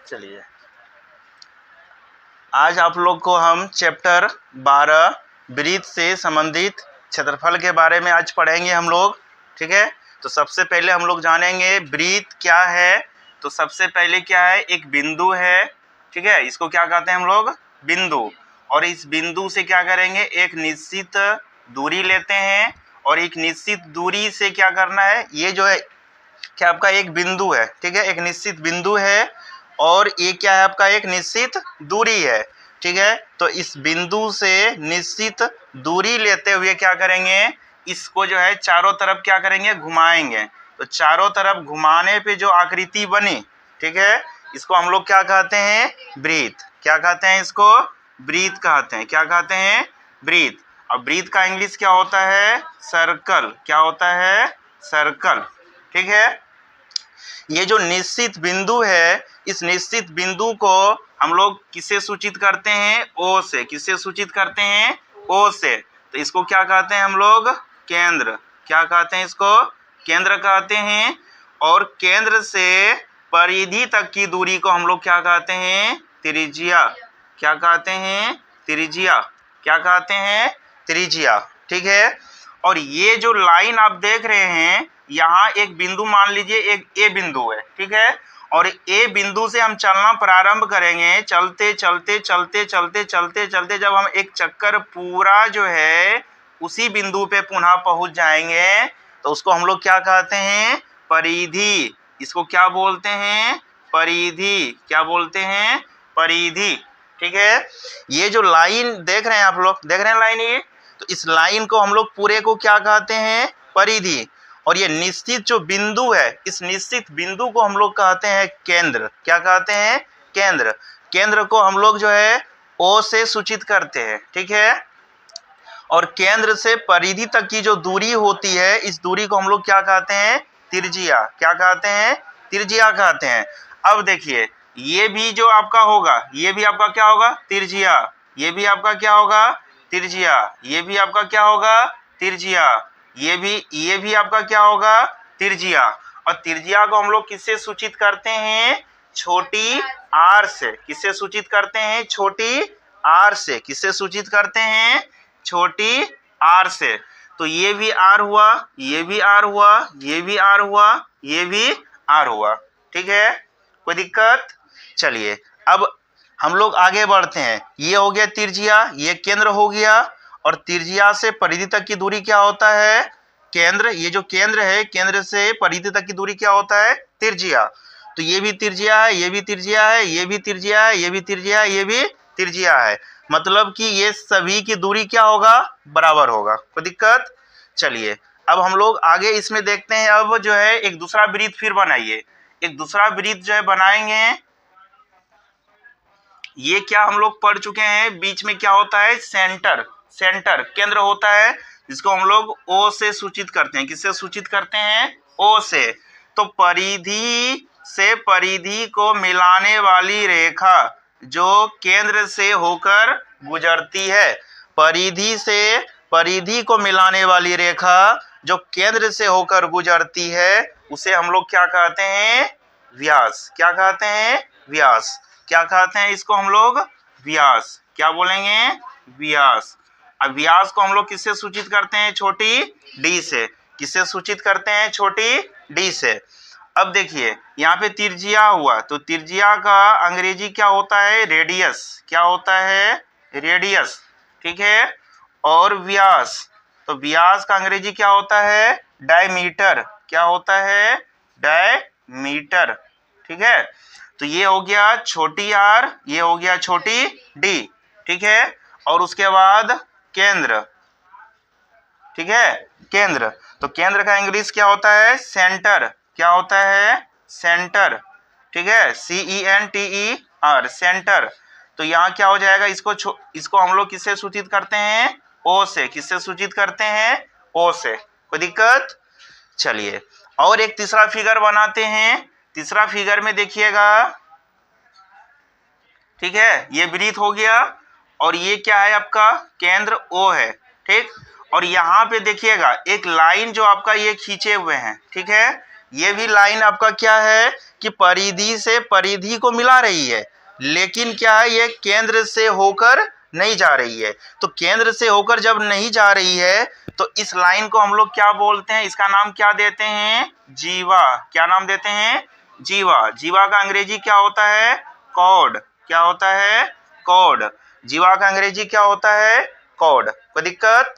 चलिए, आज आप लोग को हम चैप्टर 12 वृत्त से संबंधित क्षेत्रफल के बारे में आज पढ़ेंगे हम लोग। ठीक है, तो सबसे पहले हम लोग जानेंगे वृत्त क्या है। तो सबसे पहले क्या है, एक बिंदु है। ठीक है, इसको क्या कहते हैं हम लोग, बिंदु। और इस बिंदु से क्या करेंगे, एक निश्चित दूरी लेते हैं और एक निश्चित दूरी से क्या करना है, ये जो है क्या आपका एक बिंदु है। ठीक है, एक निश्चित बिंदु है और ये क्या है आपका एक निश्चित दूरी है। ठीक है, तो इस बिंदु से निश्चित दूरी लेते हुए क्या करेंगे, इसको जो है चारों तरफ क्या करेंगे, घुमाएंगे। तो चारों तरफ घुमाने पे जो आकृति बनी, ठीक है, इसको हम लोग क्या कहते हैं, वृत्त। क्या कहते हैं इसको, वृत्त कहते हैं। क्या कहते हैं, वृत्त। और वृत्त का इंग्लिश क्या होता है, सर्कल। क्या होता है, सर्कल। ठीक है, ये जो निश्चित बिंदु है, इस निश्चित बिंदु को हम लोग किससे सूचित करते हैं, ओ से। किससे सूचित करते हैं, ओ से। तो इसको क्या कहते हैं हम लोग, केंद्र। क्या कहते हैं इसको, केंद्र कहते हैं। और केंद्र से परिधि तक की दूरी को हम लोग क्या कहते हैं, त्रिज्या। क्या कहते हैं, त्रिज्या। क्या कहते हैं, त्रिज्या। ठीक है, और ये जो लाइन आप देख रहे हैं, यहाँ एक बिंदु मान लीजिए, एक ए बिंदु है। ठीक है, और ए बिंदु से हम चलना प्रारंभ करेंगे। चलते चलते चलते चलते चलते चलते जब हम एक चक्कर पूरा जो है उसी बिंदु पे पुनः पहुंच जाएंगे, तो उसको हम लोग क्या कहते हैं, परिधि। इसको क्या बोलते हैं, परिधि। क्या बोलते हैं, परिधि। ठीक है, ये जो लाइन देख रहे हैं आप लोग, देख रहे हैं लाइन ये, तो इस लाइन को हम लोग पूरे को क्या कहते हैं, परिधि। और ये निश्चित जो बिंदु है, इस निश्चित बिंदु को हम लोग कहते हैं केंद्र। क्या कहते हैं, केंद्र। केंद्र को हम लोग जो है ओ से सूचित करते हैं। ठीक है, और केंद्र से परिधि तक की जो दूरी होती है, इस दूरी को हम लोग क्या कहते हैं, त्रिज्या। क्या कहते हैं, त्रिज्या कहते हैं। अब देखिए, ये भी जो आपका होगा, ये भी आपका क्या होगा, त्रिज्या। ये भी आपका क्या होगा, त्रिज्या। ये भी आपका क्या होगा, त्रिज्या। ये भी आपका क्या होगा, त्रिज्या। और त्रिज्या को हम लोग किससे सूचित करते हैं, छोटी आर से। किससे सूचित करते हैं, छोटी आर से। किससे सूचित करते हैं, छोटी आर से। तो ये भी आर हुआ, ये भी आर हुआ, ये भी आर हुआ, ये भी आर हुआ। ठीक है, कोई दिक्कत। चलिए, अब हम लोग आगे बढ़ते हैं। ये हो गया त्रिज्या, ये केंद्र हो गया। और त्रिज्या से परिधि तक की दूरी क्या होता है, केंद्र। ये जो केंद्र है, केंद्र से परिधि तक की दूरी क्या होता है, त्रिज्या। तो ये भी त्रिज्या है, ये भी त्रिज्या है, ये भी त्रिज्या है, ये भी त्रिज्या है, ये भी त्रिज्या है। मतलब कि ये सभी की दूरी क्या होगा, बराबर होगा। कोई दिक्कत। चलिए, अब हम लोग आगे इसमें देखते हैं। अब जो है एक दूसरा वृत्त फिर बनाइए। एक दूसरा वृत्त जो है बनाएंगे। ये क्या हम लोग पढ़ चुके हैं, बीच में क्या होता है, सेंटर। सेंटर केंद्र होता है, जिसको हम लोग ओ से सूचित करते हैं। किससे सूचित करते हैं, ओ से। तो परिधि से परिधि को मिलाने वाली रेखा जो केंद्र से होकर गुजरती है, परिधि से परिधि को मिलाने वाली रेखा जो केंद्र से होकर गुजरती है, उसे हम लोग क्या कहते हैं, व्यास। क्या कहते हैं, व्यास। क्या कहते हैं इसको हम लोग, व्यास। क्या बोलेंगे, व्यास। अब व्यास को हम लोग किससे सूचित करते हैं, छोटी डी से। किससे सूचित करते हैं, छोटी डी से। अब देखिए, यहाँ पे त्रिज्या हुआ, तो त्रिज्या का अंग्रेजी क्या होता है, रेडियस। क्या होता है, रेडियस। ठीक है, और व्यास, तो व्यास का अंग्रेजी क्या होता है, डायमीटर। क्या होता है, डायमीटर। ठीक है, तो ये हो गया छोटी आर, ये हो गया छोटी डी। ठीक है, और उसके बाद केंद्र। ठीक है, केंद्र। तो केंद्र का इंग्लिश क्या होता है, सेंटर। क्या होता है, सेंटर। ठीक है, CENTER, सेंटर। तो यहाँ क्या हो जाएगा, इसको हम लोग किससे सूचित करते हैं, ओ से। किससे सूचित करते हैं, ओ से। कोई दिक्कत। चलिए, और एक तीसरा फिगर बनाते हैं। तीसरा फिगर में देखिएगा, ठीक है, ये वृत्त हो गया और ये क्या है आपका, केंद्र ओ है। ठीक, और यहाँ पे देखिएगा एक लाइन जो आपका ये खींचे हुए हैं। ठीक है, ये भी लाइन आपका क्या है कि परिधि से परिधि को मिला रही है, लेकिन क्या है ये केंद्र से होकर नहीं जा रही है। तो केंद्र से होकर जब नहीं जा रही है तो इस लाइन को हम लोग क्या बोलते हैं, इसका नाम क्या देते हैं, जीवा। क्या नाम देते हैं, जीवा। जीवा का अंग्रेजी क्या होता है, कॉर्ड। क्या होता है, कॉर्ड। जीवा का अंग्रेजी क्या होता है, कॉर्ड। कोई दिक्कत?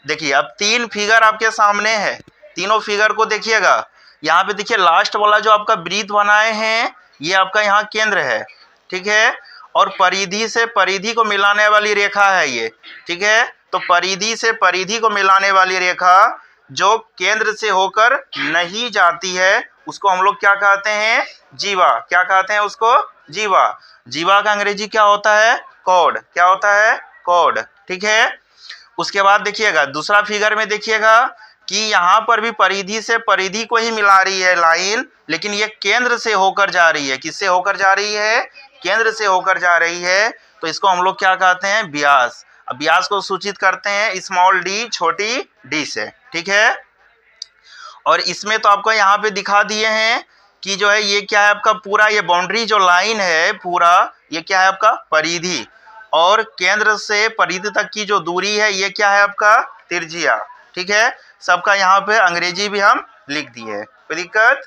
देखिए अब 3 फिगर आपके सामने है, तीनों फिगर को देखिएगा। यहाँ पे देखिए लास्ट वाला जो आपका वृत्त बनाए हैं ये आपका यहाँ केंद्र है, ठीक है, और परिधि से परिधि को मिलाने वाली रेखा है ये, ठीक है। तो परिधि से परिधि को मिलाने वाली रेखा जो केंद्र से होकर नहीं जाती है उसको हम लोग क्या कहते हैं, जीवा। क्या कहते हैं उसको, जीवा। जीवा का अंग्रेजी क्या होता है, कॉर्ड। क्या होता है, कॉर्ड, ठीक है। उसके बाद देखिएगा दूसरा फिगर में देखिएगा कि यहाँ पर भी परिधि से परिधि को ही मिला रही है लाइन, लेकिन ये केंद्र से होकर जा रही है। किससे होकर जा रही है, केंद्र से होकर जा रही है। तो इसको हम लोग क्या कहते हैं, व्यास। अब व्यास को सूचित करते हैं स्मॉल डी, छोटी डी से, ठीक है। और इसमें तो आपको यहाँ पे दिखा दिए हैं कि जो है ये क्या है आपका पूरा ये बाउंड्री जो लाइन है पूरा ये क्या है आपका परिधि, और केंद्र से परिधि तक की जो दूरी है ये क्या है आपका त्रिज्या, ठीक है। सबका यहाँ पे अंग्रेजी भी हम लिख दिए, कोई दिक्कत?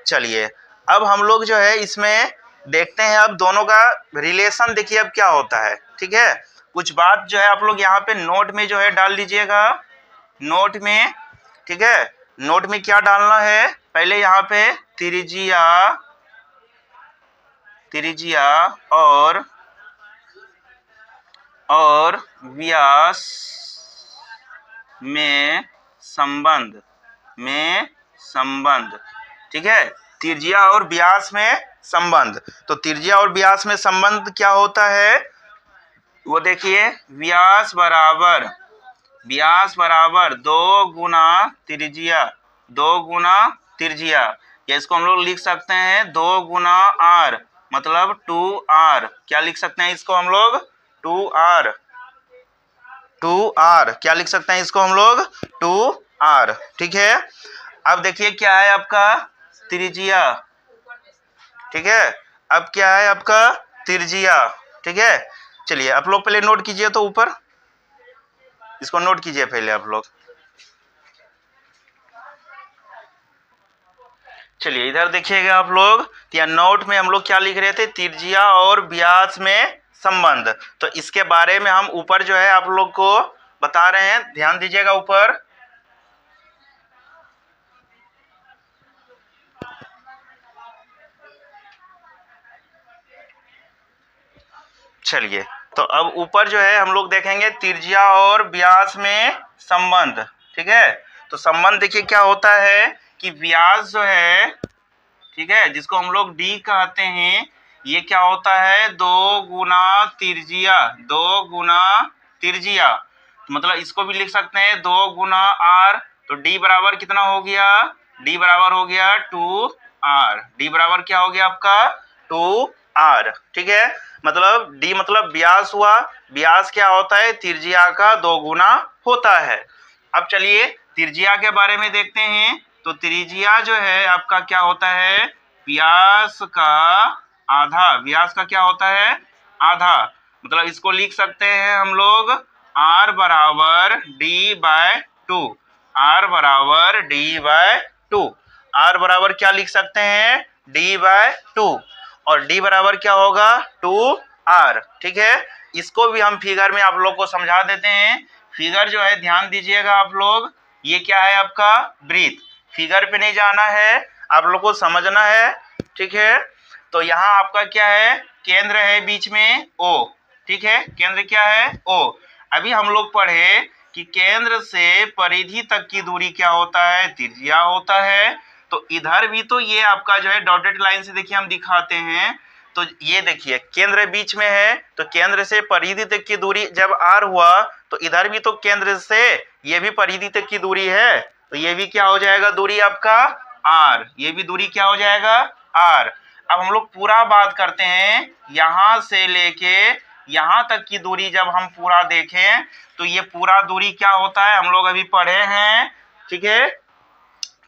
चलिए अब हम लोग जो है इसमें देखते हैं अब दोनों का रिलेशन देखिए अब क्या होता है, ठीक है। कुछ बात जो है आप लोग यहाँ पे नोट में जो है डाल लीजिएगा, नोट में, ठीक है। नोट में क्या डालना है, पहले यहाँ पे त्रिज्या, त्रिज्या और व्यास में संबंध, ठीक है। त्रिज्या और व्यास में संबंध। तो त्रिज्या और व्यास में संबंध क्या होता है वो देखिए, व्यास बराबर 2 गुना त्रिज्या, 2 गुना त्रिज्या। या इसको हम लोग लिख सकते हैं 2 गुना आर, मतलब 2r। क्या लिख सकते हैं इसको हम लोग, 2r। क्या लिख सकते हैं इसको हम लोग, 2r, ठीक है। अब देखिए क्या है आपका त्रिज्या, ठीक है। अब क्या है आपका त्रिज्या, ठीक है। चलिए आप लोग पहले नोट कीजिए, तो ऊपर इसको नोट कीजिए पहले आप लोग। चलिए इधर देखिएगा आप लोग, या नोट में हम लोग क्या लिख रहे थे, त्रिज्या और व्यास में संबंध। तो इसके बारे में हम ऊपर जो है आप लोग को बता रहे हैं, ध्यान दीजिएगा ऊपर। चलिए तो अब ऊपर जो है हम लोग देखेंगे त्रिज्या और व्यास में संबंध, ठीक है। तो संबंध देखिए क्या होता है कि व्यास जो है, ठीक है, जिसको हम लोग डी कहते हैं, ये क्या होता है 2 गुना त्रिज्या, 2 गुना त्रिज्या। तो मतलब इसको भी लिख सकते हैं 2 गुना आर। तो डी बराबर कितना हो गया, डी बराबर हो गया 2r। डी बराबर क्या हो गया आपका 2r, ठीक है। मतलब डी मतलब व्यास हुआ, व्यास क्या होता है त्रिज्या का 2 गुना होता है। अब चलिए त्रिज्या के बारे में देखते हैं। तो त्रिज्या जो है आपका क्या होता है, व्यास का आधा। व्यास का क्या होता है, आधा। मतलब इसको लिख सकते हैं हम लोग r बराबर d बाय 2, r बराबर d बाय 2। r बराबर क्या लिख सकते हैं, d बाय 2, और d बराबर क्या होगा 2r, ठीक है। इसको भी हम फिगर में आप लोग को समझा देते हैं। फिगर जो है ध्यान दीजिएगा आप लोग, ये क्या है आपका वृत्त। फिगर पे नहीं जाना है, आप लोग को समझना है, ठीक है। तो यहाँ आपका क्या है, केंद्र है बीच में O, ठीक है। केंद्र क्या है O। अभी हम लोग पढ़े कि केंद्र से परिधि तक की दूरी क्या होता है, त्रिज्या होता है। तो इधर भी तो ये आपका जो है डॉटेड लाइन से देखिए हम दिखाते हैं। तो ये देखिए केंद्र बीच में है, तो केंद्र से परिधि तक की दूरी जब r हुआ तो इधर भी तो केंद्र से ये भी परिधि तक की दूरी है, तो ये भी क्या हो जाएगा दूरी आपका r। ये भी दूरी क्या हो जाएगा r। अब हम लोग पूरा बात करते हैं, यहाँ से लेके यहाँ तक की दूरी जब हम पूरा देखें तो ये पूरा दूरी क्या होता है, हम लोग अभी पढ़े हैं, ठीक है।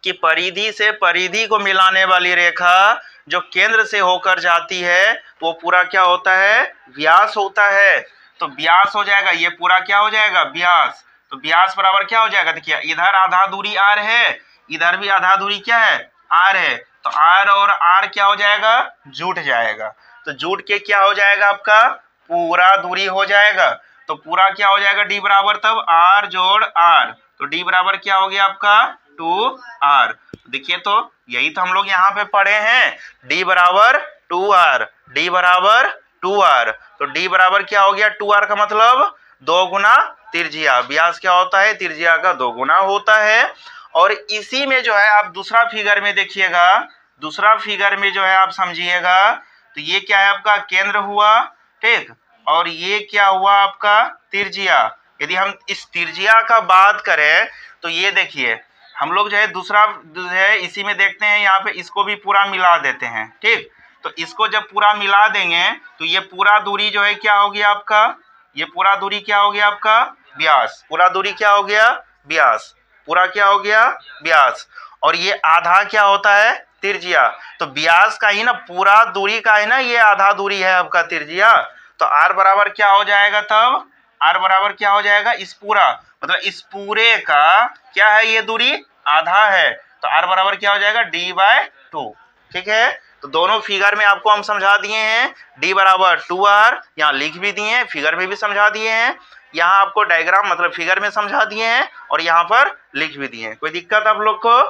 कि परिधि से परिधि को मिलाने वाली रेखा जो केंद्र से होकर जाती है वो पूरा क्या होता है, व्यास होता है। तो व्यास हो जाएगा, ये पूरा क्या हो जाएगा, व्यास। तो व्यास बराबर क्या हो जाएगा, देखिए इधर आधा दूरी r है, इधर भी आधा दूरी क्या है, r है। तो r और r क्या हो जाएगा, जुट जाएगा। तो जुट के क्या हो जाएगा, आपका पूरा दूरी हो जाएगा। तो पूरा क्या हो जाएगा, d बराबर तब r जोड़ r। तो d बराबर क्या हो गया आपका 2r। देखिए तो यही तो हम लोग यहाँ पे पढ़े हैं, d बराबर 2r, d बराबर 2r। तो d बराबर क्या हो गया, 2r का मतलब 2 गुना त्रिज्या। व्यास क्या होता है, त्रिज्या का 2 गुना होता है। और इसी में जो है आप दूसरा फिगर में देखिएगा, दूसरा फिगर में जो है आप समझिएगा, तो ये क्या है आपका केंद्र हुआ, ठीक, और ये क्या हुआ आपका त्रिज्या। यदि हम इस त्रिज्या का बात करें तो ये देखिए हम लोग जो है दूसरा जो है इसी में देखते हैं, यहाँ पे इसको भी पूरा मिला देते हैं, ठीक। तो इसको जब पूरा मिला देंगे तो ये पूरा दूरी जो है क्या हो गया आपका, ये पूरा दूरी क्या हो गया आपका व्यास। पूरा दूरी क्या हो गया, व्यास। पूरा क्या हो गया, व्यास। और ये आधा क्या होता है, त्रिज्या। तो व्यास का ही ना, पूरा दूरी का है ना, ये आधा दूरी है आपका त्रिज्या। तो r बराबर क्या हो जाएगा, तब r बराबर क्या हो जाएगा, इस पूरा मतलब इस पूरे का क्या है, ये दूरी आधा है। तो r बराबर क्या हो जाएगा, d/2। ठीक है, तो दोनों फिगर में आपको हम समझा दिए हैं, d बराबर 2r, यहाँ लिख भी दिए हैं, फिगर में भी समझा दिए हैं, यहाँ आपको डायग्राम मतलब फिगर में समझा दिए हैं, और यहाँ पर लिख भी दिए हैं। कोई दिक्कत आप लोग को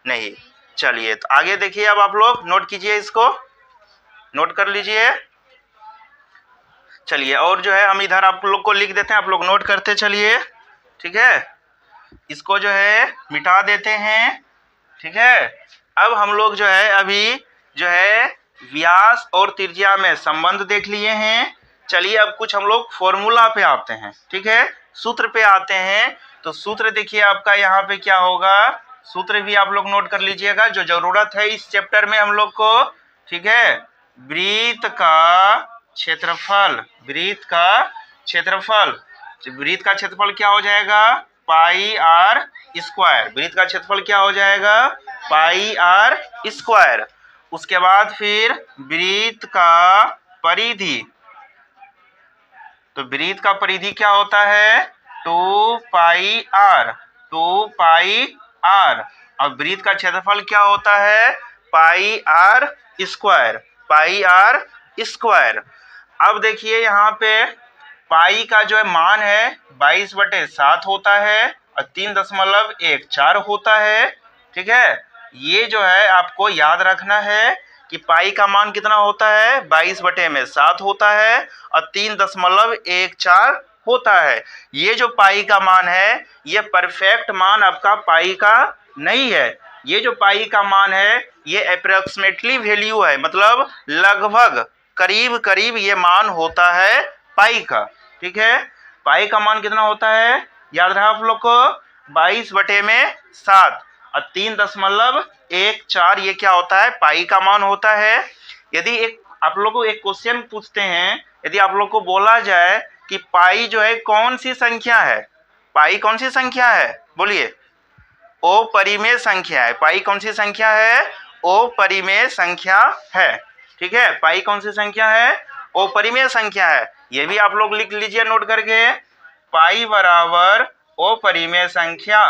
नहीं। चलिए तो आगे देखिए, अब आप लोग नोट कीजिए, इसको नोट कर लीजिए। चलिए और जो है हम इधर आप लोग को लिख देते हैं, आप लोग नोट करते चलिए, ठीक है। इसको जो है मिटा देते हैं, ठीक है। अब हम लोग जो है अभी जो है व्यास और त्रिज्या में संबंध देख लिए हैं। चलिए अब कुछ हम लोग फॉर्मूला पे आते हैं, ठीक है, सूत्र पे आते हैं। तो सूत्र देखिए आपका यहाँ पे क्या होगा, सूत्र भी आप लोग नोट कर लीजिएगा जो जरूरत है इस चैप्टर में हम लोग को, ठीक है। वृत्त का क्षेत्रफल, वृत्त का क्षेत्रफल, वृत्त का क्षेत्रफल क्या हो जाएगा, पाई r स्क्वायर। वृत्त का क्षेत्रफल क्या हो जाएगा, पाई r स्क्वायर। उसके बाद फिर वृत्त का परिधि, तो वृत्त का परिधि क्या होता है, 2 पाई r, 2 पाई r। और वृत्त का क्षेत्रफल क्या होता है, पाई r स्क्वायर, पाई r स्क्वायर। अब देखिए यहाँ पे पाई का जो है मान है 22/7 होता है और 3.14 होता है, ठीक है। ये जो है आपको याद रखना है कि पाई का मान कितना होता है, 22/7 होता है और 3.14 होता है। ये जो पाई का मान है ये परफेक्ट मान आपका पाई का नहीं है। ये जो पाई का मान है ये अप्रोक्सीमेटली वैल्यू है, मतलब लगभग करीब करीब ये मान होता है पाई का, ठीक है। पाई का मान कितना होता है, याद रहा आप लोग को, 22/7 और 3.14 ये क्या होता है, पाई का मान होता है। यदि एक आप लोग को एक क्वेश्चन पूछते हैं, यदि आप लोग को बोला जाए कि पाई जो है कौन सी संख्या है, पाई कौन सी संख्या है, बोलिए, ओ परिमेय संख्या है। पाई कौन सी संख्या है, ओ परिमेय संख्या है, ठीक है। पाई कौन सी संख्या है, ओ परिमेय संख्या है। ये भी आप लोग लिख लीजिए नोट करके, पाई बराबर ओ परिमेय संख्या।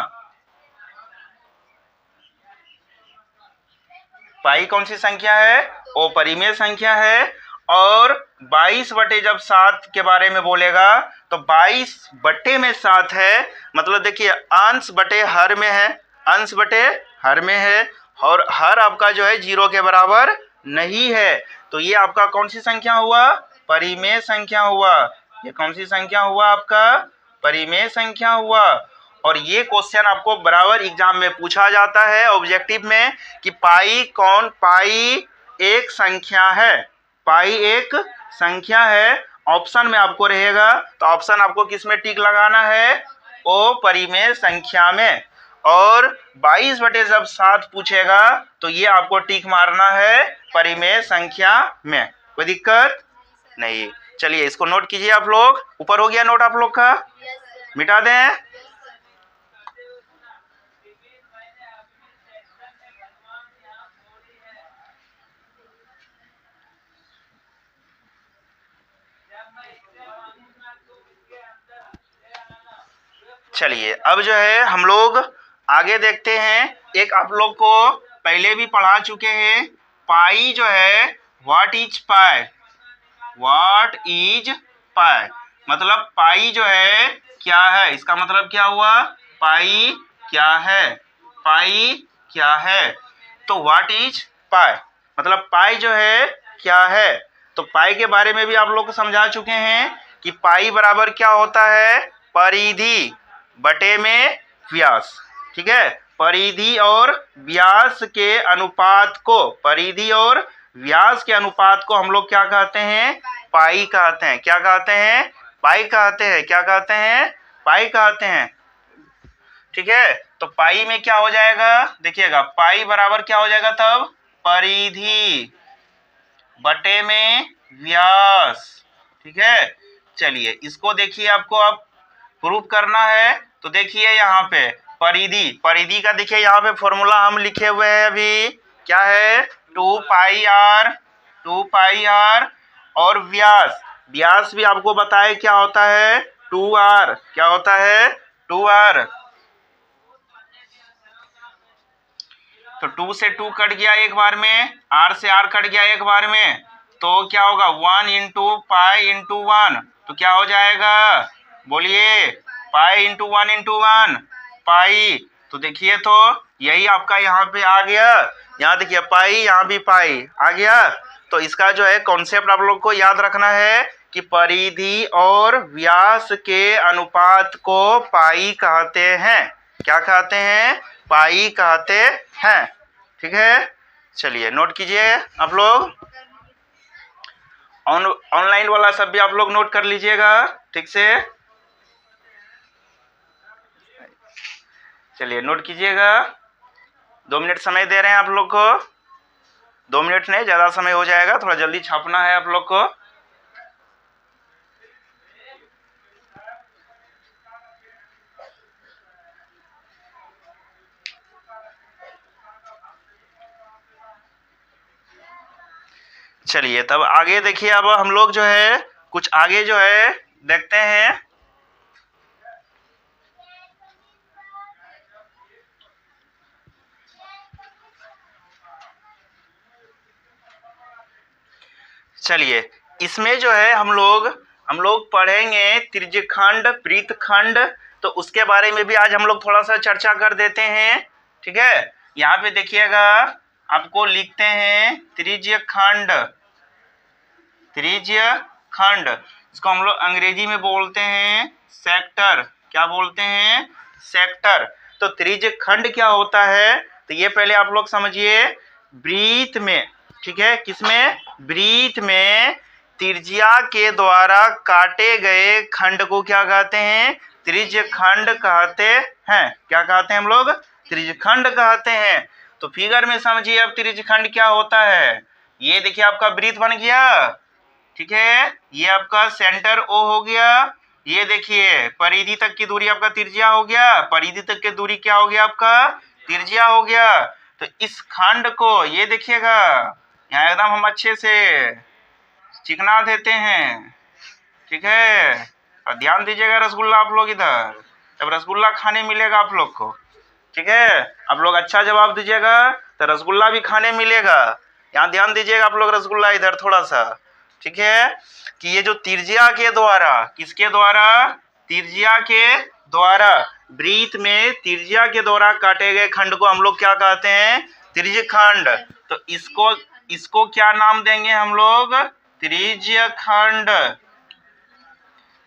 पाई कौन सी संख्या है, ओ परिमेय संख्या है। और 22/7 के बारे में बोलेगा तो 22/7 है, मतलब देखिए अंश बटे हर में है, अंश बटे हर में है, और हर आपका जो है 0 के बराबर नहीं है। तो ये आपका कौन सी संख्या हुआ, परिमेय संख्या हुआ। ये कौन सी संख्या हुआ आपका, परिमेय संख्या हुआ। और ये क्वेश्चन आपको बराबर एग्जाम में पूछा जाता है ऑब्जेक्टिव में कि पाई एक संख्या है, पाई एक संख्या है। ऑप्शन में आपको रहेगा तो ऑप्शन आपको किस में टिक लगाना है, ओ परिमेय संख्या में। और 22/7 पूछेगा तो ये आपको टिक मारना है परिमेय संख्या में। कोई दिक्कत नहीं। चलिए इसको नोट कीजिए आप लोग, ऊपर हो गया नोट आप लोग का, मिटा दें। चलिए अब जो है हम लोग आगे देखते हैं। एक आप लोग को पहले भी पढ़ा चुके हैं, पाई जो है, what is pi, what is pi मतलब पाई जो है क्या है, इसका मतलब क्या हुआ, पाई क्या है, पाई क्या है। तो व्हाट इज पाई मतलब पाई जो है क्या है। तो पाई के बारे में भी आप लोग को समझा चुके हैं कि पाई बराबर क्या होता है, परिधि बटे में व्यास। ठीक है, परिधि और व्यास के अनुपात को, परिधि और व्यास के अनुपात को हम लोग क्या कहते हैं, पाई कहते हैं। क्या कहते हैं, पाई कहते हैं। क्या कहते हैं, पाई कहते हैं। ठीक है, तो पाई में क्या हो जाएगा, देखिएगा, पाई बराबर क्या हो जाएगा तब, परिधि बटे में व्यास। ठीक है, चलिए इसको देखिए, आपको अब प्रूफ करना है। तो देखिए यहाँ पे परिधि, परिधि का देखिए यहाँ पे फॉर्मूला हम लिखे हुए हैं अभी, क्या है, 2 पाई आर, 2 पाई आर। और व्यास, व्यास भी आपको बताए क्या होता है, 2r। क्या होता है, 2r। तो 2 से 2 कट गया एक बार में, r से r कट गया एक बार में, तो क्या होगा, 1 इंटू पाई इंटू 1। तो क्या हो जाएगा, बोलिए, पाई इंटू 1 इंटू 1 पाई। तो देखिए, तो यही आपका यहाँ पे आ गया। यहाँ देखिए पाई, यहाँ भी पाई आ गया। तो इसका जो है कॉन्सेप्ट आप लोग को याद रखना है कि परिधि और व्यास के अनुपात को पाई कहते हैं। क्या कहते हैं, पाई कहते हैं। ठीक है, चलिए नोट कीजिए आप लोग। ऑनलाइन वाला सब भी आप लोग नोट कर लीजिएगा ठीक से। चलिए नोट कीजिएगा। 2 मिनट समय दे रहे हैं आप लोग को, 2 मिनट नहीं, ज़्यादा समय हो जाएगा, थोड़ा जल्दी छापना है आप लोग को। चलिए तब आगे देखिए, अब हम लोग जो है कुछ आगे जो है देखते हैं। चलिए इसमें जो है हम लोग पढ़ेंगे त्रिज्यखंड, वृत्तखंड। तो उसके बारे में भी आज हम लोग थोड़ा सा चर्चा कर देते हैं। ठीक है, यहाँ पे देखिएगा, आपको लिखते हैं त्रिज्यखंड, त्रिज्यखंड, इसको हम लोग अंग्रेजी में बोलते हैं सेक्टर। क्या बोलते हैं, सेक्टर। तो त्रिज्यखंड क्या होता है, तो ये पहले आप लोग समझिए। वृत्त में, ठीक है, किसमें, वृत्त में त्रिज्या के द्वारा काटे गए खंड को क्या कहते हैं, त्रिज्यखंड कहते हैं। क्या कहते हैं हम लोग, त्रिज्यखंड कहते हैं। तो फिगर में समझिए अब त्रिज्यखंड क्या होता है। ये देखिए आपका वृत्त बन गया, ठीक है, ये आपका सेंटर O हो गया। ये देखिए परिधि तक की दूरी आपका त्रिज्या हो गया, परिधि तक की दूरी क्या हो गया आपका, त्रिज्या हो गया। तो इस खंड को ये देखिएगा, यहाँ एकदम हम अच्छे से चिकना देते हैं। ठीक है, और ध्यान दीजिएगा रसगुल्ला आप लोग इधर, जब रसगुल्ला खाने मिलेगा आप लोग को, ठीक है, आप लोग अच्छा जवाब दीजिएगा तो रसगुल्ला भी खाने मिलेगा। यहाँ ध्यान दीजिएगा आप लोग, रसगुल्ला इधर थोड़ा सा, ठीक है, कि ये जो त्रिज्या के द्वारा, किसके द्वारा, त्रिज्या के द्वारा, वृत्त में त्रिज्या के द्वारा काटे गए खंड को हम लोग क्या कहते हैं, त्रिज्यखंड। तो इसको क्या नाम देंगे हम लोग, त्रिज्यखंड,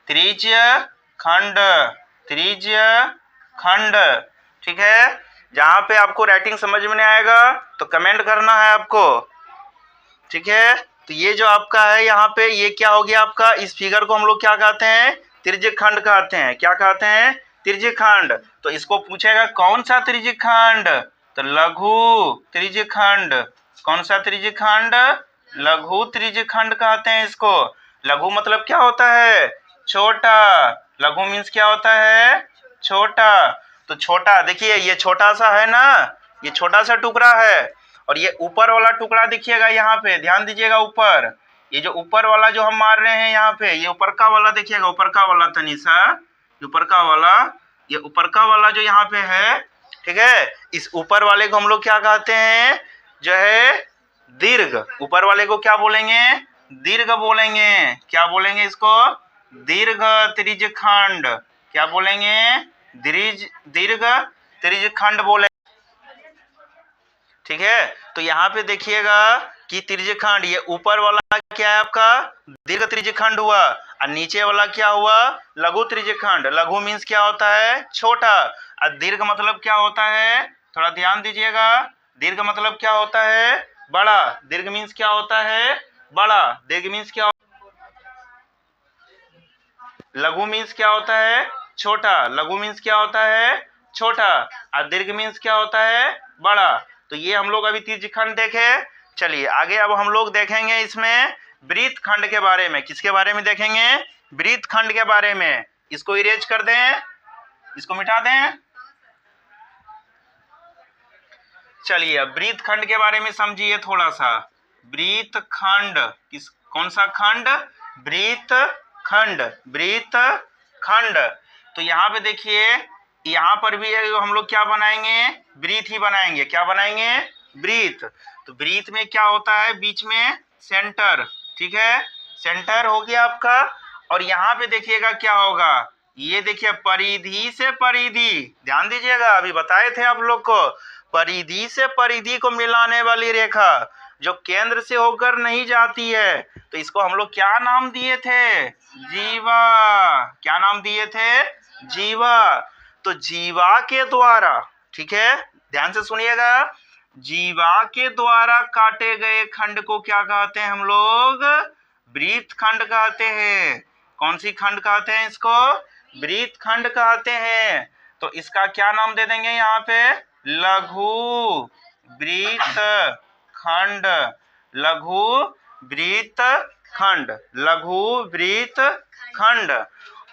त्रिज्यखंड, त्रिज्यखंड। ठीक है, जहां पे आपको राइटिंग समझ में नहीं आएगा तो कमेंट करना है आपको। ठीक है, तो ये जो आपका है यहाँ पे, ये क्या हो गया आपका, इस फिगर को हम लोग क्या कहते हैं, त्रिज्यखंड कहते हैं। क्या कहते हैं, त्रिज्यखंड। तो इसको पूछेगा कौन सा त्रिज्यखंड, तो लघु त्रिज्यखंड। कौन सा त्रिज्यखंड, लघु त्रिज्यखंड कहते हैं इसको। लघु मतलब क्या होता है, छोटा। लघु मीन्स क्या होता है, छोटा। तो छोटा, देखिए ये छोटा सा है ना, ये छोटा सा टुकड़ा है, और ये ऊपर वाला टुकड़ा देखिएगा, यहाँ पे ध्यान दीजिएगा, ऊपर ये जो ऊपर वाला जो हम मार रहे हैं यहाँ पे, ये ऊपर का वाला देखिएगा, ऊपर का वाला तनी सा, ऊपर का वाला, ये ऊपर का वाला जो यहाँ पे है, ठीक है, इस ऊपर वाले को हम लोग क्या कहते हैं, जो है दीर्घ। ऊपर वाले को क्या बोलेंगे, दीर्घ बोलेंगे। क्या बोलेंगे इसको, दीर्घ त्रिज्यखंड। क्या बोलेंगे, दीर्घ त्रिज्यखंड बोले, ठीक है। तो यहाँ पे देखिएगा कि त्रिज्यखंड, ये ऊपर वाला क्या है आपका दीर्घ त्रिज्यखंड हुआ, और नीचे वाला क्या हुआ, लघु त्रिज्यखंड। लघु मीन्स क्या होता है, छोटा, और दीर्घ मतलब क्या होता है, थोड़ा ध्यान दीजिएगा, दीर्घ मतलब क्या होता है, बड़ा। दीर्घ मीन्स क्या होता है, बड़ा। दीर्घ मीन्स क्या, लघु मीन्स क्या होता है, छोटा। लघु मीन्स क्या होता है, छोटा, और दीर्घ मीन्स क्या होता है, बड़ा। तो ये हम लोग अभी त्रिज्यखंड देखे। चलिए आगे अब हम लोग देखेंगे इसमें वृत्तखंड के बारे में। किसके बारे में देखेंगे, वृत्तखंड के बारे में। इसको इरेज कर दें, इसको मिटा दें। चलिए अब वृत्तखंड के बारे में समझिए थोड़ा सा। वृत्तखंड किस, कौन सा खंड, वृत्तखंड, वृत्तखंड। तो यहाँ पे देखिए, यहाँ पर भी हम लोग क्या बनाएंगे, वृत्त ही बनाएंगे। क्या बनाएंगे, वृत्त। तो वृत्त में क्या होता है, बीच में सेंटर, ठीक है, सेंटर हो गया आपका। और यहाँ पे देखिएगा क्या होगा, ये देखिए परिधि से परिधि, ध्यान दीजिएगा, अभी बताए थे आप लोग को, परिधि से परिधि को मिलाने वाली रेखा जो केंद्र से होकर नहीं जाती है, तो इसको हम लोग क्या नाम दिए थे, जीवा। क्या नाम दिए थे, जीवा। तो जीवा के द्वारा, ठीक है, ध्यान से सुनिएगा, जीवा के द्वारा काटे गए खंड को क्या कहते हैं हम लोग, वृत्तखंड कहते हैं। कौन सी खंड कहते हैं इसको, वृत्तखंड कहते हैं। तो इसका क्या नाम दे देंगे यहाँ पे, लघु वृत्तखंड, लघु वृत्तखंड, लघु वृत्तखंड।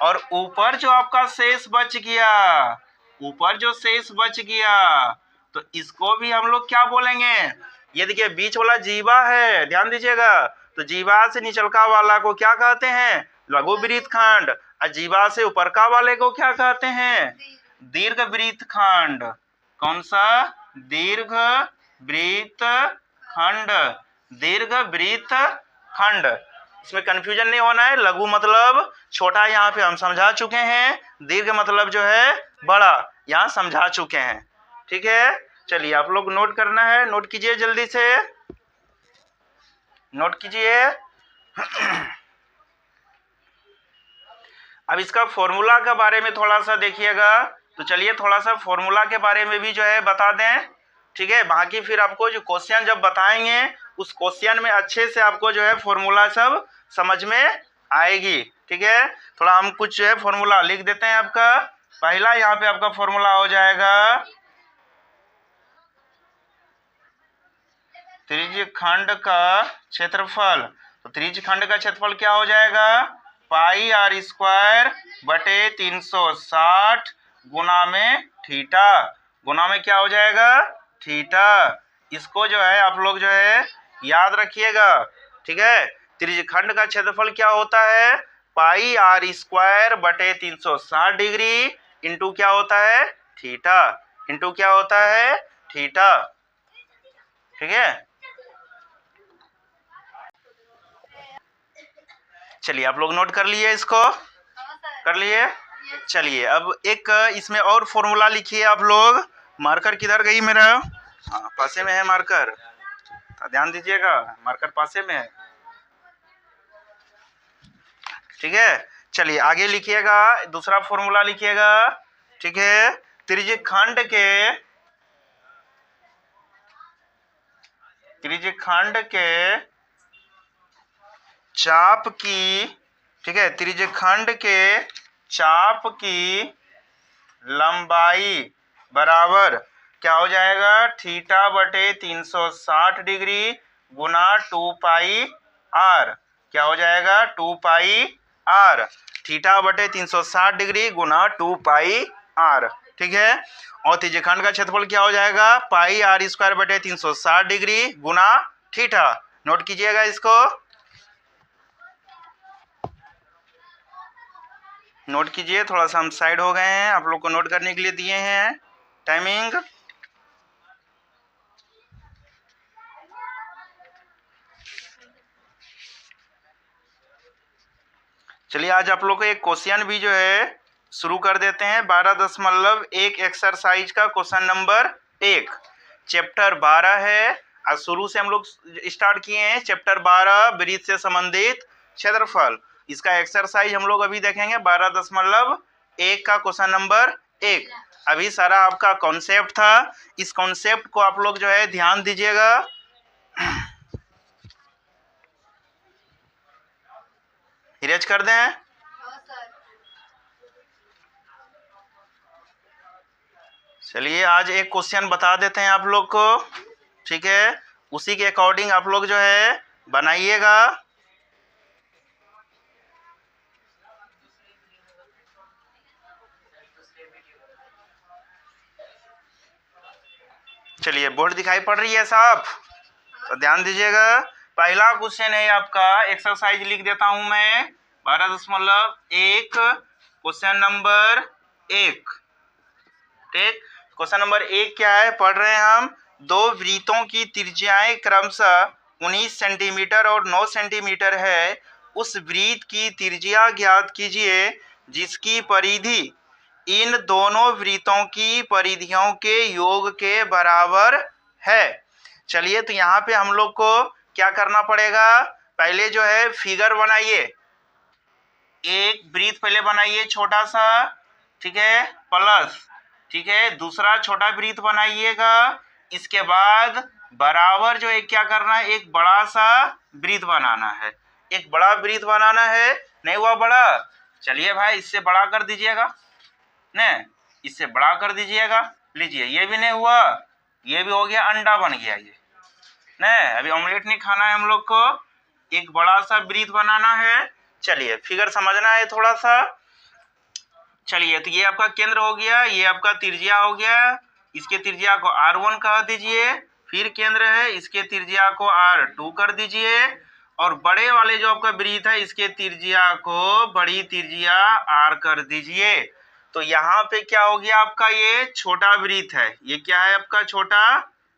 और ऊपर जो आपका शेष बच गया, ऊपर जो शेष बच गया, तो इसको भी हम लोग क्या बोलेंगे, ये देखिए बीच वाला जीवा है, ध्यान दीजिएगा। तो जीवा से निचलका वाला को क्या कहते हैं, लघु वृत्तखंड, और जीवा से ऊपरका वाले को क्या कहते हैं, दीर्घ वृत्तखंड। कौन सा, दीर्घ वृत्तखंड, दीर्घ वृत्तखंड। इसमें कंफ्यूजन नहीं होना है। लघु मतलब छोटा, यहाँ पे हम समझा चुके हैं। दीर्घ मतलब जो है बड़ा, यहाँ समझा चुके हैं, ठीक है। चलिए आप लोग नोट करना है, नोट कीजिए जल्दी से, नोट कीजिए। अब इसका फॉर्मूला के बारे में थोड़ा सा देखिएगा। तो चलिए थोड़ा सा फॉर्मूला के बारे में भी जो है बता दें, ठीक है। बाकी फिर आपको जो क्वेश्चन जब बताएंगे, उस क्वेश्चन में अच्छे से आपको जो है फॉर्मूला सब समझ में आएगी, ठीक है। थोड़ा हम कुछ जो है फॉर्मूला लिख देते हैं आपका। पहला यहाँ पे आपका फॉर्मूला हो जाएगा, त्रिज्यखंड का क्षेत्रफल। तो त्रिज्यखंड का क्षेत्रफल क्या हो जाएगा, पाई आर स्क्वायर बटे 360 गुना में थीटा, गुना में क्या हो जाएगा, थीटा। इसको जो है आप लोग जो है याद रखिएगा, ठीक है। त्रिज्यखंड का क्षेत्रफल क्या होता है, पाई आर स्क्वायर बटे 360 डिग्री इंटू क्या होता है, थीटा, इंटू क्या होता है, थीटा, ठीक है। चलिए आप लोग नोट कर लिए, इसको कर लिए। चलिए अब एक इसमें और फॉर्मूला लिखिए आप लोग। मार्कर किधर गई मेरा, हाँ पासे में है मार्कर, ध्यान दीजिएगा, मार्कर पासे में है, ठीक है। चलिए आगे लिखिएगा, दूसरा फॉर्मूला लिखिएगा, ठीक है। त्रिज्यखंड के चाप की, ठीक है, त्रिज्यखंड के चाप की लंबाई बराबर क्या हो जाएगा, थीटा बटे 360 डिग्री गुना 2 पाई आर। क्या हो जाएगा, 2 पाई आर, थीटा बटे 360 डिग्री गुना 2 पाई आर, ठीक है। और त्रिज्यखंड का क्षेत्रफल क्या हो जाएगा, पाई आर स्क्वायर बटे 360 डिग्री गुना थीटा। नोट कीजिएगा इसको। नोट कीजिए, थोड़ा सा हम साइड हो गए हैं, आप लोग को नोट करने के लिए दिए हैं टाइमिंग। चलिए आज आप लोग को एक क्वेश्चन भी जो है शुरू कर देते हैं। 12.1 एक्सरसाइज का क्वेश्चन नंबर 1, चैप्टर 12 है। आज शुरू से हम लोग स्टार्ट किए हैं चैप्टर 12 वृत्त से संबंधित क्षेत्रफल। इसका एक्सरसाइज हम लोग अभी देखेंगे 12.1 का क्वेश्चन नंबर 1। अभी सारा आपका कॉन्सेप्ट था, इस कॉन्सेप्ट को आप लोग जो है ध्यान दीजिएगा। इरेज कर दें। चलिए आज एक क्वेश्चन बता देते हैं आप लोग को, ठीक है, उसी के अकॉर्डिंग आप लोग जो है बनाइएगा। चलिए बोर्ड दिखाई पड़ रही है साहब, तो ध्यान दीजिएगा। पहला क्वेश्चन है आपका, एक्सरसाइज लिख देता हूं मैं 12.1 क्वेश्चन नंबर 1। ठीक, क्वेश्चन नंबर 1 क्या है, पढ़ रहे हैं हम। दो वृत्तों की त्रिज्याएं क्रमशः 19 सेंटीमीटर और 9 सेंटीमीटर है। उस वृत्त की त्रिज्या ज्ञात कीजिए जिसकी परिधि इन दोनों वृत्तों की परिधियों के योग के बराबर है। चलिए तो यहाँ पे हम लोग को क्या करना पड़ेगा, पहले जो है फिगर बनाइए, एक वृत्त पहले बनाइए छोटा सा, ठीक है, प्लस, ठीक है, दूसरा छोटा वृत्त बनाइएगा। इसके बाद बराबर जो है क्या करना है, एक बड़ा सा वृत्त बनाना है, एक बड़ा वृत्त बनाना है। नहीं हुआ बड़ा, चलिए भाई इससे बड़ा कर दीजिएगा, नहीं इससे बड़ा कर दीजिएगा। लीजिए ये भी नहीं हुआ, ये भी हो गया, अंडा बन गया ये। नहीं अभी ऑमलेट नहीं खाना है हम लोग को, एक बड़ा सा वृत्त बनाना है। चलिए फिगर समझना है थोड़ा सा। चलिए तो ये आपका केंद्र हो गया, ये आपका त्रिज्या हो गया, इसके त्रिज्या को R1 कह दीजिए। फिर केंद्र है, इसके त्रिज्या को R2 कर दीजिए। और बड़े वाले जो आपका वृत्त है इसके त्रिज्या को बड़ी त्रिज्या R कर दीजिए। तो यहाँ पे क्या हो गया आपका, ये छोटा वृत्त है, ये क्या है आपका छोटा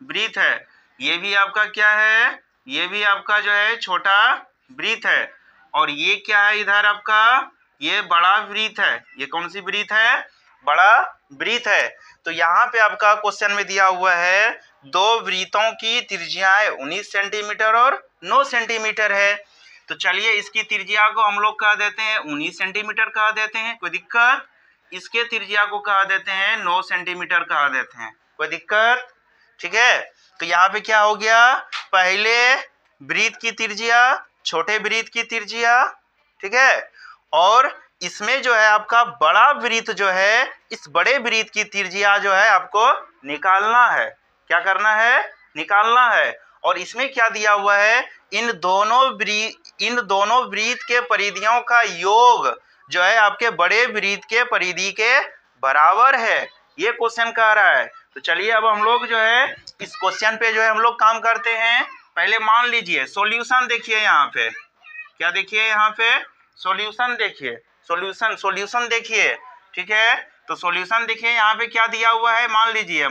वृत्त है। ये भी आपका क्या है, ये भी आपका जो है छोटा वृत्त है। और ये क्या है इधर आपका, ये बड़ा वृत्त है। ये कौन सी वृत्त है, बड़ा वृत्त है। तो यहाँ पे आपका क्वेश्चन में दिया हुआ है दो वृत्तों की त्रिज्याएं 19 सेंटीमीटर और 9 सेंटीमीटर है। तो चलिए इसकी त्रिज्या को हम लोग कह देते हैं 19 सेंटीमीटर कह देते हैं, कोई दिक्कत। इसके त्रिज्या को कह देते हैं 9 सेंटीमीटर कह देते हैं, कोई दिक्कत, ठीक है। तो यहाँ पे क्या हो गया, पहले वृत्त की त्रिज्या, छोटे वृत्त की त्रिज्या, ठीक है, और इसमें जो है आपका बड़ा वृत्त जो है, इस बड़े वृत्त की त्रिज्या जो है आपको निकालना है। क्या करना है, निकालना है। और इसमें क्या दिया हुआ है, इन दोनों वृत्त के परिधियों का योग जो है आपके बड़े वृत्त के परिधि के बराबर है, ये क्वेश्चन कह रहा है। तो चलिए अब हम लोग जो है इस क्वेश्चन पे जो है हम लोग काम करते हैं। पहले मान लीजिए सॉल्यूशन देखिए, यहाँ पे क्या देखिए, यहाँ पे सॉल्यूशन देखिए, सॉल्यूशन देखिए, ठीक है। तो सॉल्यूशन देखिए यहाँ पे क्या दिया हुआ है, मान लीजिए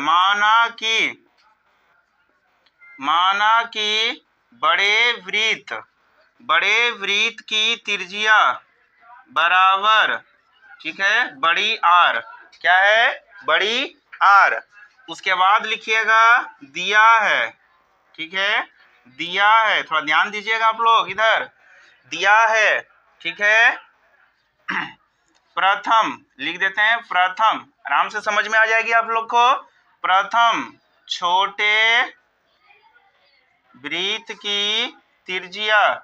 माना कि बड़े वृत्त की त्रिज्या बराबर, ठीक है, बड़ी R, क्या है, बड़ी R। उसके बाद लिखिएगा दिया है, ठीक है, दिया है, थोड़ा ध्यान दीजिएगा आप लोग इधर, दिया है, ठीक है। प्रथम लिख देते हैं, प्रथम, आराम से समझ में आ जाएगी आप लोग को। प्रथम छोटे वृत्त की त्रिज्या,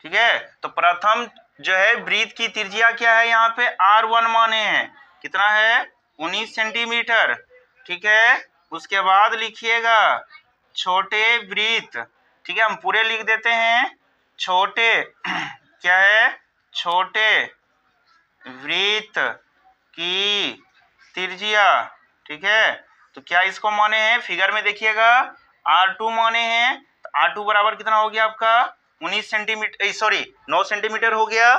ठीक है। तो प्रथम जो है वृत्त की त्रिज्या क्या है, यहाँ पे R1 माने हैं, कितना है, 19 सेंटीमीटर, ठीक है। उसके बाद लिखिएगा छोटे वृत्त, ठीक है, हम पूरे लिख देते हैं, छोटे क्या है, छोटे वृत्त की त्रिज्या, ठीक है। तो क्या इसको माने हैं, फिगर में देखिएगा R2 माने हैं। तो R2 बराबर कितना हो गया आपका 19 सेंटीमीटर, सॉरी 9 सेंटीमीटर हो गया,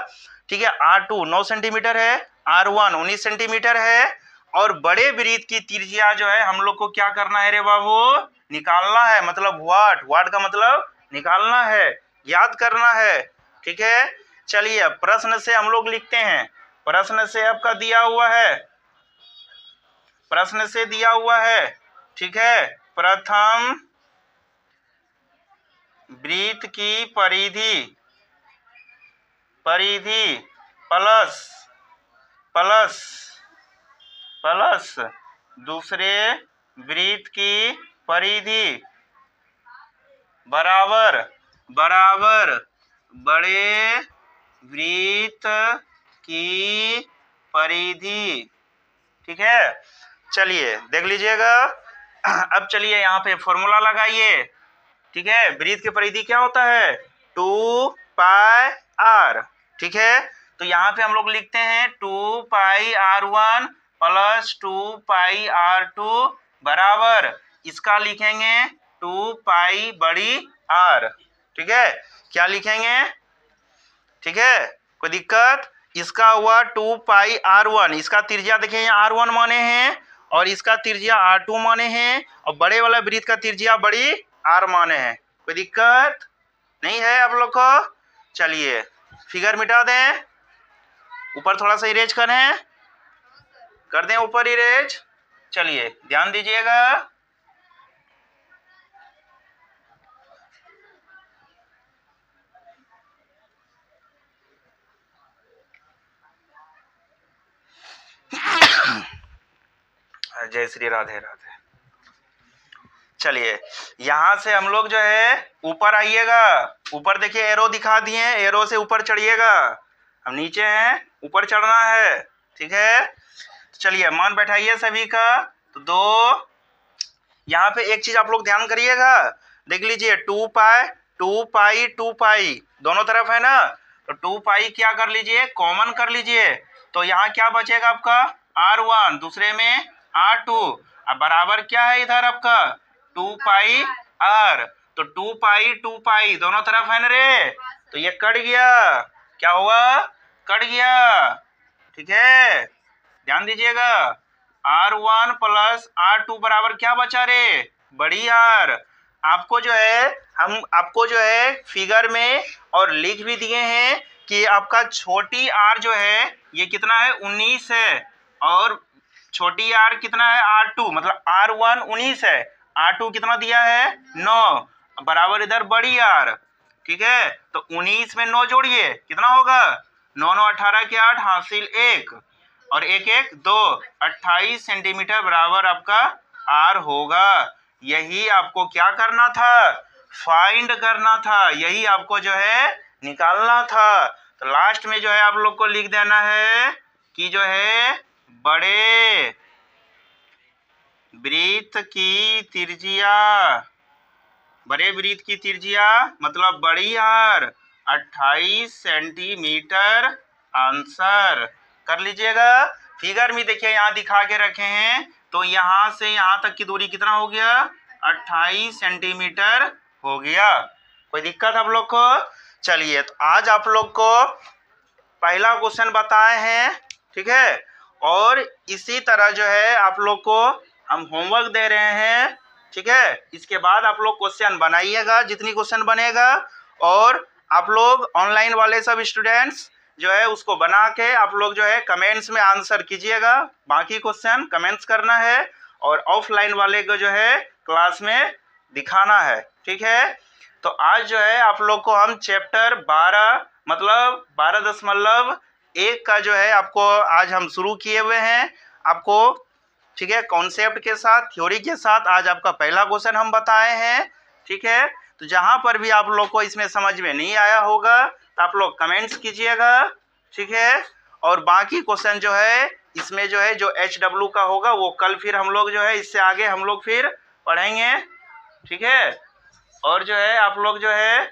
ठीक है। R2 9 सेंटीमीटर है, R1 19 सेंटीमीटर है। और बड़े वृत्त की त्रिज्या जो है हम लोग को क्या करना है रे बाबू, निकालना है। मतलब वाट का मतलब निकालना है, याद करना है, ठीक है। चलिए प्रश्न से हम लोग लिखते हैं। प्रश्न से आपका दिया हुआ है, प्रश्न से दिया हुआ है, ठीक है। प्रथम वृत्त की परिधि प्लस दूसरे वृत्त की परिधि बराबर बड़े वृत्त की परिधि, ठीक है। चलिए देख लीजिएगा। अब चलिए यहाँ पे फॉर्मूला लगाइए, ठीक है। वृत्त की परिधि क्या होता है, 2 पाई r, ठीक है। तो यहाँ पे हम लोग लिखते हैं 2 पाई r1 प्लस 2 पाई r2 बराबर, इसका लिखेंगे 2 पाई बड़ी r, ठीक है। क्या लिखेंगे, ठीक है, कोई दिक्कत। इसका हुआ 2 पाई r1, इसका त्रिज्या देखिए यहाँ r1 माने हैं और इसका त्रिज्या r2 माने हैं, और बड़े वाला वृत्त का त्रिज्या बड़ी r माने हैं। कोई दिक्कत नहीं है आप लोग को। चलिए फिगर मिटा दें, ऊपर थोड़ा सा इरेज करें, कर दें ऊपर इरेज। चलिए ध्यान दीजिएगा। जय श्री राधे राधे। चलिए यहां से हम लोग जो है ऊपर आइएगा, ऊपर देखिए एरो दिखा दिए, एरो से ऊपर चढ़िएगा। हम नीचे हैं, ऊपर चढ़ना है, ठीक है। तो चलिए मान बैठाइए सभी का। तो 2, यहाँ पे एक चीज आप लोग ध्यान करिएगा, देख लीजिए 2 पाई दोनों तरफ है ना, तो 2 पाई क्या कर लीजिए, कॉमन कर लीजिए। तो यहाँ क्या बचेगा आपका, R1, दूसरे में R2, अब बराबर क्या है इधर आपका 2 पाई r। तो 2 पाई दोनों तरफ है ना रे, तो ये कट गया, क्या हुआ, कट गया, ठीक है। ध्यान दीजिएगा। R1 प्लस R2 बराबर क्या बचा रे, बड़ी R। आपको जो है फिगर में और लिख भी दिए हैं कि आपका छोटी r जो है ये कितना है, 19 है, और छोटी r कितना है, R2, मतलब R1 19 है, R2 कितना दिया है, 9, बराबर इधर बड़ी r, ठीक है। तो 19 में 9 जोड़िए, कितना होगा, 9 9 18 के 8, हासिल 1 और 1 1 2, 28 सेंटीमीटर बराबर आपका r होगा। यही आपको क्या करना था, फाइंड करना था, यही आपको जो है निकालना था। तो लास्ट में जो है आप लोग को लिख देना है कि जो है बड़े वृत्त की त्रिज्या मतलब बड़ी r 28 सेंटीमीटर आंसर कर लीजिएगा। फिगर में देखिए यहाँ दिखा के रखे हैं, तो यहाँ से यहाँ तक की दूरी कितना हो गया, 28 सेंटीमीटर हो गया। कोई दिक्कत आप लोग को। चलिए तो आज आप लोग को पहला क्वेश्चन बताए हैं, ठीक है। और इसी तरह जो है आप लोग को हम होमवर्क दे रहे हैं, ठीक है। इसके बाद आप लोग क्वेश्चन बनाइएगा, जितनी क्वेश्चन बनेगा, और आप लोग ऑनलाइन वाले सब स्टूडेंट्स जो है उसको बना के आप लोग जो है कमेंट्स में आंसर कीजिएगा। बाकी क्वेश्चन कमेंट्स करना है और ऑफलाइन वाले को जो है क्लास में दिखाना है, ठीक है। तो आज जो है आप लोग को हम चैप्टर 12 मतलब 12.1 का जो है आपको आज हम शुरू किए हुए हैं आपको, ठीक है। कॉन्सेप्ट के साथ, थ्योरी के साथ आज आपका पहला क्वेश्चन हम बताए हैं, ठीक है। तो जहां पर भी आप लोग को इसमें समझ में नहीं आया होगा तो आप लोग कमेंट्स कीजिएगा, ठीक है। और बाकी क्वेश्चन जो है इसमें जो है जो HW का होगा वो कल फिर हम लोग जो है इससे आगे हम लोग फिर पढ़ेंगे, ठीक है। और जो है आप लोग जो है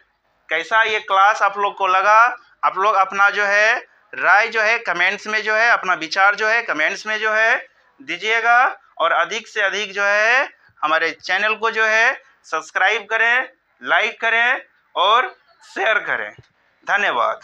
कैसा ये क्लास आप लोग को लगा, आप लोग अपना जो है राय जो है कमेंट्स में जो है अपना विचार जो है कमेंट्स में जो है दीजिएगा। और अधिक से अधिक जो है हमारे चैनल को जो है सब्सक्राइब करें, लाइक करें और शेयर करें। धन्यवाद।